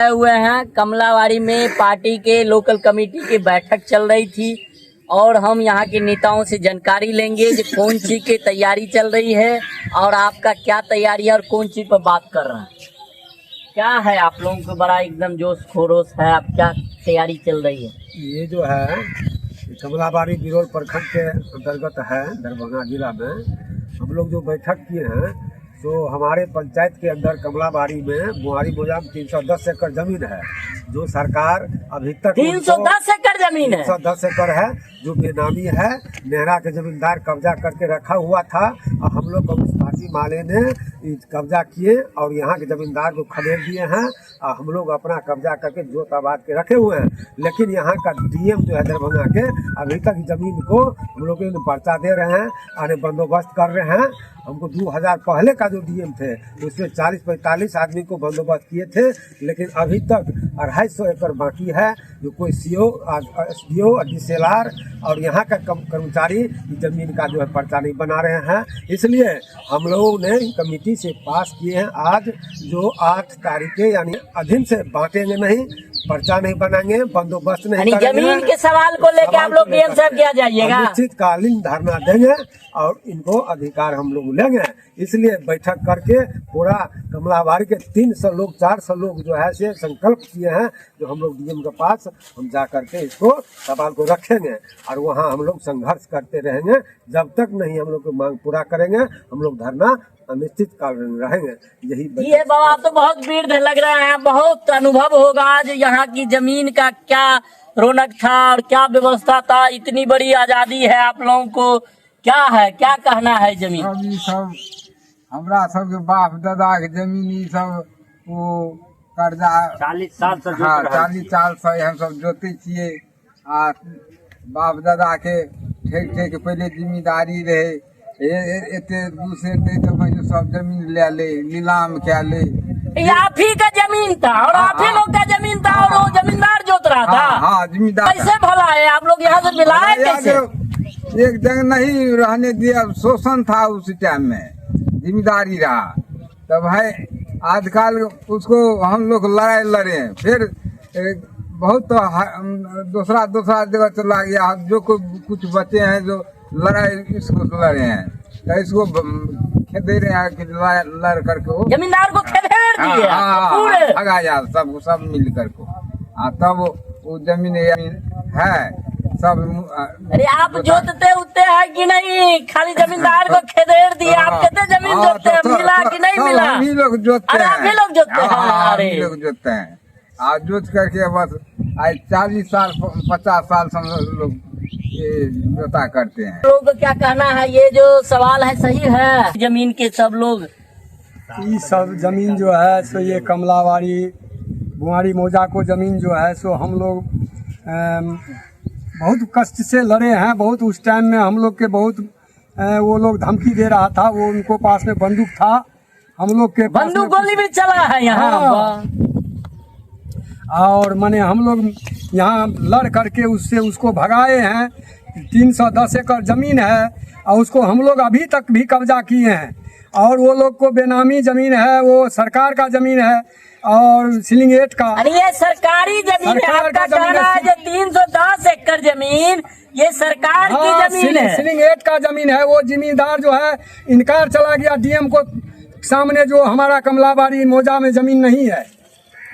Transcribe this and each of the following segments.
हुए हैं कमलावाड़ी में पार्टी के लोकल कमेटी की बैठक चल रही थी और हम यहाँ के नेताओं से जानकारी लेंगे कि कौन चीज की तैयारी चल रही है और आपका क्या तैयारी है और कौन चीज पर बात कर रहे हैं। क्या है आप लोगों को बड़ा एकदम जोश खरोश है, आप क्या तैयारी चल रही है? ये जो है कमलाबाड़ी बिरोल प्रखंड के अंतर्गत है दरभंगा जिला में। हम लोग जो बैठक किए हैं तो हमारे पंचायत के अंदर कमलाबाड़ी में बुहारी मोजाम 310 एकड़ जमीन है जो सरकार अभी तक 310 एकड़ जमीन है, 310 एकड़ है जो बेनामी है। नेहरा के जमींदार कब्जा करके रखा हुआ था और हम लोग कम्युनिस्ट माले ने कब्जा किए और यहाँ के जमींदार को खदेड़ दिए हैं और हम लोग अपना कब्जा करके जोत आबाद के रखे हुए हैं। लेकिन यहाँ का डीएम जो है दरभंगा के अभी तक जमीन को हम लोग पर्चा दे रहे हैं और बंदोबस्त कर रहे हैं। हमको 2000 पहले का जो डीएम थे उसमें 40-45 आदमी को बंदोबस्त किए थे, लेकिन अभी तक 250 एकड़ बाकी है जो कोई सीओ, एसडीओ, डीएसएलआर और यहाँ का कर्मचारी जमीन का जो है पर्चा नहीं बना रहे हैं। इसलिए हम लोगों ने कमेटी से पास किए हैं आज जो 8 तारीख के यानी अधीन से बांटेंगे नहीं, पर्चा नहीं बनाएंगे, बंदोबस्त नहीं करेंगे। जमीन के सवाल को लेकर आप लोग डीएम साहब क्या जाइएगा, निश्चितकालीन धरना देंगे और इनको अधिकार हम लोग लेंगे। इसलिए बैठक करके पूरा कमलाबाड़ी के 300 लोग 400 लोग जो है से संकल्प किए हैं जो हम लोग डीएम के पास हम जा करके इसको सवाल को रखेंगे और वहाँ हम लोग संघर्ष करते रहेंगे जब तक नहीं हम लोग की मांग पूरा करेंगे। हम लोग धरना अनिश्चित काल रहेंगे। यही ये बाबा तो बहुत वृद्ध लग रहा है, बहुत अनुभव होगा आज यहाँ की जमीन का क्या रौनक था और क्या व्यवस्था था। इतनी बड़ी आजादी है आप लोगों को, क्या है, क्या कहना है? जमीन सब हमरा सबके बाप दादा के जमीन सब वो कर्जा 40 साल से 40 साल से हम सब जोते छिए आ बाप दादा के ठेक ठेक पहले जिम्मेदारी रहे एते दूसरे दे तो मैं सब जमीन ले ले नीलाम क्या ले। आप ही का जमीन था और आप ही लोग का जमीन था और वो जमींदार जोत रहा था। हाँ जमींदार कैसे भला है आप लोग यहाँ से मिलाए कैसे? एक जगह नहीं रहने दिया, शोषण था उस टाइम में, जिम्मेदारी रहा तब है। आजकल उसको हम लोग लड़ाई लड़े हैं, फिर बहुत दूसरा जगह चला गया। जो कुछ बच्चे हैं जो लड़ाई इसको लड़े हैं तो इसको खेदे रहे हैं कि लड़ करके वो जमींदार को खदेड़ दिए पूरे भगाया सब मिल करके। तब वो जमीन है सब। अरे आप जोतते उतते हैं कि नहीं? खाली जमींदार को खदेड़ दिए, आप कितने जमीन जोतते हैं? मिला कि नहीं मिला? हम ही लोग जोतते हैं, आप ही लोग जोतते हैं। हम ही लोग जोतते हैं आज जोत करके बस आज 40 साल 50 साल से हम लोग जोता करते हैं। लोगों को क्या कहना है? ये जो सवाल है सही है? जमीन के सब लोग ये सब जमीन जो है सो ये कमलाबाड़ी बुहारी मौजा को जमीन जो है सो हम लोग बहुत कष्ट से लड़े हैं। बहुत उस टाइम में हम लोग के बहुत वो लोग धमकी दे रहा था, वो उनको पास में बंदूक था, हम लोग के बंदूक गोली भी चला है यहाँ। और माने हम लोग यहाँ लड़ करके उसको भगाए हैं। 310 एकड़ जमीन है और उसको हम लोग अभी तक भी कब्जा किए हैं और वो लोग को बेनामी जमीन है, वो सरकार का जमीन है और सीलिंग 8 का। अरे ये सरकारी जमीन है, आपका कहना है जो 310 एकड़ जमीन ये सरकार की जमीन है, सीलिंग 8 का जमीन है। वो जिम्मेदार जो है इनकार चला गया डीएम को सामने, जो हमारा कमलाबाड़ी मौजा में जमीन नहीं है,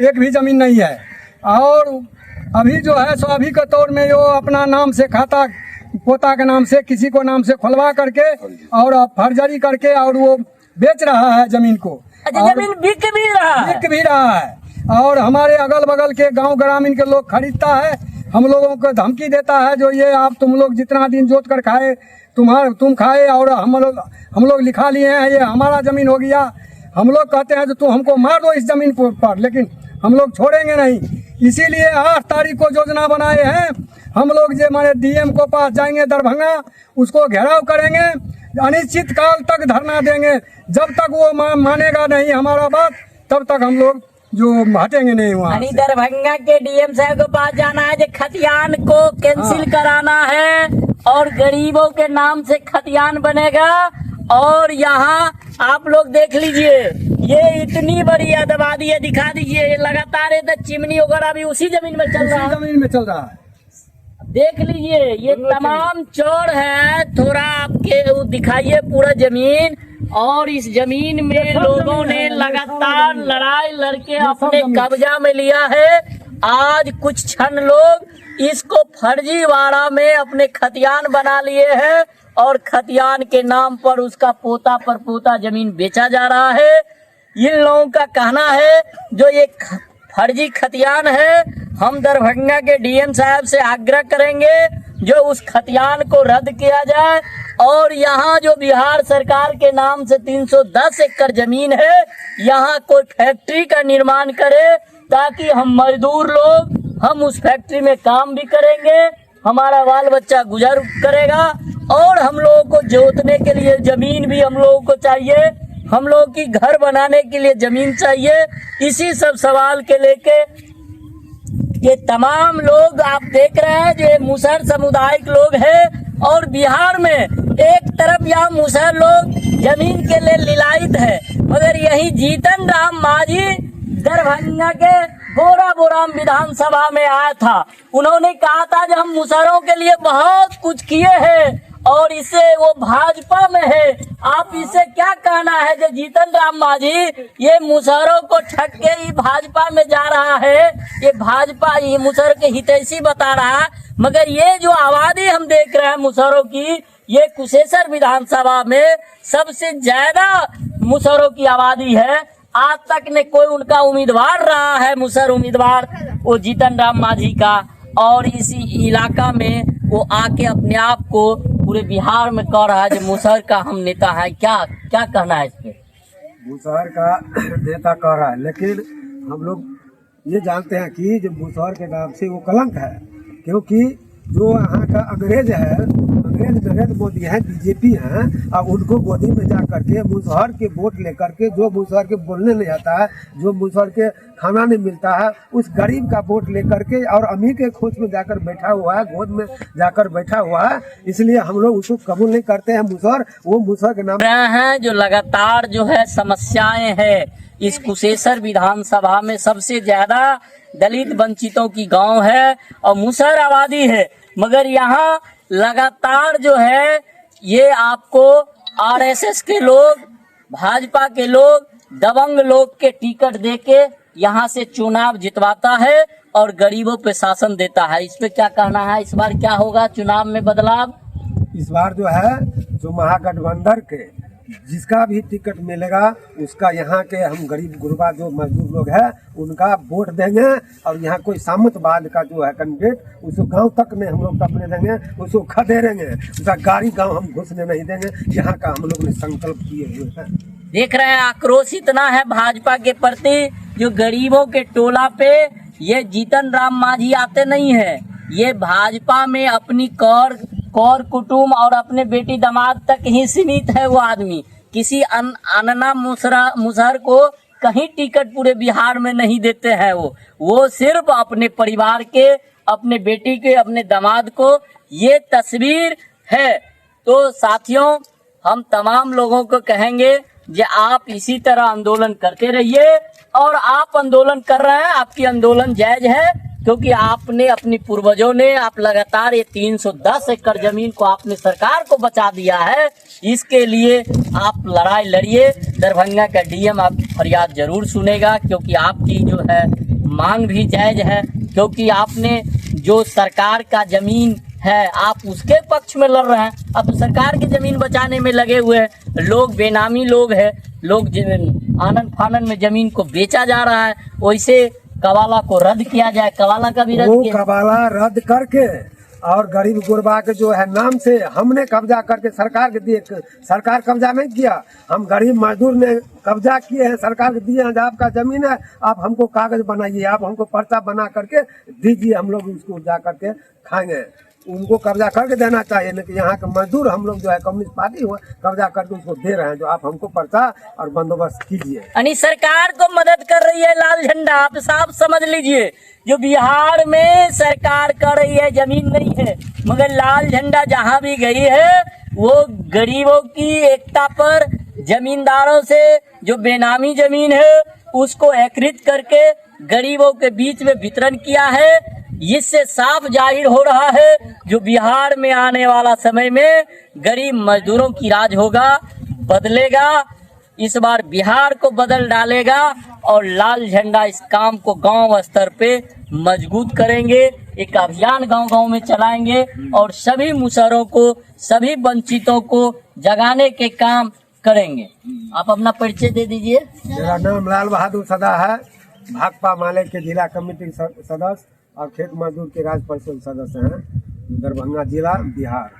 एक भी जमीन नहीं है। और अभी जो है सो अभी के तौर में वो अपना नाम से खाता पोता के नाम से किसी को नाम से खुलवा करके और फर्जरी करके और वो बेच रहा है जमीन को। जमीन बिक भी रहा है और हमारे अगल बगल के गांव ग्रामीण के लोग खरीदता है, हम लोगों को धमकी देता है जो ये आप तुम लोग जितना दिन जोत कर खाए तुम खाए और हम लोग लिखा लिए हैं, ये हमारा जमीन हो गया। हम लोग कहते हैं जो तुम हमको मार दो इस जमीन पर, लेकिन हम लोग छोड़ेंगे नहीं। इसीलिए 8 तारीख को योजना बनाए हैं हम लोग जो माने डीएम को पास जाएंगे दरभंगा, उसको घेराव करेंगे, अनिश्चित काल तक धरना देंगे। जब तक वो मानेगा नहीं हमारा बात तब तक हम लोग जो हटेंगे नहीं वहाँ। दरभंगा के डीएम साहब को पास जाना है, जो खतियान को कैंसिल कराना है और गरीबों के नाम से खतियान बनेगा और यहाँ आप लोग देख लीजिए, ये इतनी बड़ी आबादी है, दिखा दीजिए। ये लगातार इधर चिमनी वगैरह भी उसी जमीन में चल रहा है, जमीन में चल रहा है। देख लीजिए। ये तमाम चौड़ है, थोड़ा आपके वो दिखाइए पूरा जमीन। और इस जमीन में लोगों ने लगातार लड़ाई लड़के अपने कब्जा में लिया है। आज कुछ क्षण लोग इसको फर्जीवाड़ा में अपने खतियान बना लिए हैं और खतियान के नाम पर उसका पोता पर पोता जमीन बेचा जा रहा है। इन लोगों का कहना है जो ये फर्जी खतियान है, हम दरभंगा के डीएम साहब से आग्रह करेंगे जो उस खतियान को रद्द किया जाए और यहाँ जो बिहार सरकार के नाम से 310 एकड़ जमीन है, यहाँ कोई फैक्ट्री का निर्माण करे ताकि हम मजदूर लोग हम उस फैक्ट्री में काम भी करेंगे, हमारा बाल बच्चा गुजर करेगा। और हम लोगों को जोतने के लिए जमीन भी हम लोगों को चाहिए, हम लोगों की घर बनाने के लिए जमीन चाहिए। इसी सब सवाल के लेके ये तमाम लोग आप देख रहे हैं जो मुसहर समुदाय के लोग हैं। और बिहार में एक तरफ यहाँ मुसहर लोग जमीन के लिए लिलायत है, मगर यही जीतन राम मांझी दरभंगा के बोराबोराम विधानसभा में आया था। उन्होंने कहा था जो हम मुसहरों के लिए बहुत कुछ किए हैं और इसे वो भाजपा में है। आप इसे क्या कहना है जो जीतन राम मांझी ये मुसहरों को ठग के ही भाजपा में जा रहा है, ये भाजपा ये मुसहर के हितैषी बता रहा है, मगर ये जो आबादी हम देख रहे हैं मुसहरों की, ये कुशेश्वर विधानसभा में सबसे ज्यादा मुसहरों की आबादी है। आज तक ने कोई उनका उम्मीदवार रहा है मुसहर उम्मीदवार वो जीतन राम मांझी का, और इसी इलाका में वो आके अपने आप को पूरे बिहार में कह रहा है जो मुसहर का हम नेता है। क्या क्या कहना है इस पे? मुसहर का नेता कह रहा है, लेकिन हम लोग ये जानते हैं कि जो मुसहर के नाम से वो कलंक है, क्योंकि जो यहाँ का अंग्रेज है, अंग्रेज नरेंद्र मोदी है, बीजेपी है, अब उनको गोदी में जा करके मुसहर के वोट लेकर के, जो मुसहर के बोलने नहीं आता है, जो मुसहर के खाना नहीं मिलता है, उस गरीब का वोट लेकर के और अमीर के खोज में जाकर बैठा हुआ है, गोद में जाकर बैठा हुआ है। इसलिए हम लोग उसको कबूल नहीं करते हैं मुसहर। वो मुसहर के नाम हैं जो लगातार जो है समस्याएं है इस कुशेश्वर विधानसभा में, सबसे ज्यादा दलित वंचितों की गांव है और मुसहर आबादी है, मगर यहाँ लगातार जो है ये आपको आरएसएस के लोग, भाजपा के लोग, दबंग लोग के टिकट देके यहाँ से चुनाव जितवाता है और गरीबों पे शासन देता है। इस पे क्या कहना है? इस बार क्या होगा चुनाव में बदलाव? इस बार जो है जो महागठबंधन के जिसका भी टिकट मिलेगा उसका यहाँ के हम गरीब गुरबा जो मजदूर लोग हैं उनका वोट देंगे। और यहाँ कोई सामंतवाद का जो है कैंडिडेट उसको गांव तक में हम लोग टपने देंगे, उसको खदेड़ेंगे, उसका गाड़ी गांव हम घुसने नहीं देंगे। यहाँ का हम लोग ने संकल्प किए हुए हैं। देख रहे हैं आक्रोश इतना है भाजपा के प्रति, जो गरीबों के टोला पे ये जीतन राम मांझी आते नहीं है, ये भाजपा में अपनी कौर कुटुम और अपने बेटी दामाद तक ही सीमित है। वो आदमी किसी अनना मुसहर को कहीं टिकट पूरे बिहार में नहीं देते हैं। वो सिर्फ अपने परिवार के, अपने बेटी के, अपने दामाद को ये तस्वीर है। तो साथियों, हम तमाम लोगों को कहेंगे कि आप इसी तरह आंदोलन करते रहिए, और आप आंदोलन कर रहे हैं, आपकी आंदोलन जायज है, क्योंकि आपने अपनी पूर्वजों ने आप लगातार ये 310 एकड़ जमीन को आपने सरकार को बचा दिया है। इसके लिए आप लड़ाई लड़िए। दरभंगा का डीएम आपकी फरियाद जरूर सुनेगा, क्योंकि आपकी जो है मांग भी जायज है, क्योंकि आपने जो सरकार का जमीन है आप उसके पक्ष में लड़ रहे हैं। अब सरकार की जमीन बचाने में लगे हुए हैं लोग, बेनामी लोग हैं, लोग आनन फानन में जमीन को बेचा जा रहा है। वैसे कवाला को रद्द किया जाए, कवाला का भी रद्द वो किया। कवाला रद्द करके और गरीब गुरबा के जो है नाम से हमने कब्जा करके सरकार के दिए। सरकार कब्जा नहीं किया, हम गरीब मजदूर ने कब्जा किए हैं, सरकार के दिए हैं। आपका जमीन है, आप हमको कागज बनाइए, आप हमको पर्चा बना करके दीजिए, हम लोग उसको जा करके खाएंगे। उनको कब्जा करके देना चाहिए, लेकिन यहाँ के मजदूर हम लोग जो है कम्युनिस्ट पार्टी हुआ कब्जा करके उसको दे रहे हैं। जो आप हमको पर्चा और बंदोबस्त कीजिए। यानी सरकार को मदद कर रही है लाल झंडा। आप साफ समझ लीजिए, जो बिहार में सरकार कर रही है, जमीन नहीं है, मगर लाल झंडा जहाँ भी गई है वो गरीबों की एकता पर जमींदारों से जो बेनामी जमीन है उसको एकत्रित करके गरीबों के बीच में वितरण किया है। इससे साफ जाहिर हो रहा है जो बिहार में आने वाला समय में गरीब मजदूरों की राज होगा, बदलेगा। इस बार बिहार को बदल डालेगा और लाल झंडा इस काम को गांव स्तर पे मजबूत करेंगे। एक अभियान गांव-गांव में चलाएंगे और सभी मुसहरों को, सभी वंचितों को जगाने के काम करेंगे। आप अपना परिचय दे दीजिए। मेरा नाम लाल बहादुर सदा है, भाकपा माले के जिला कमेटी सदस्य और खेत मजदूर के राज्य परिषद सदस्य हैं, दरभंगा जिला, बिहार।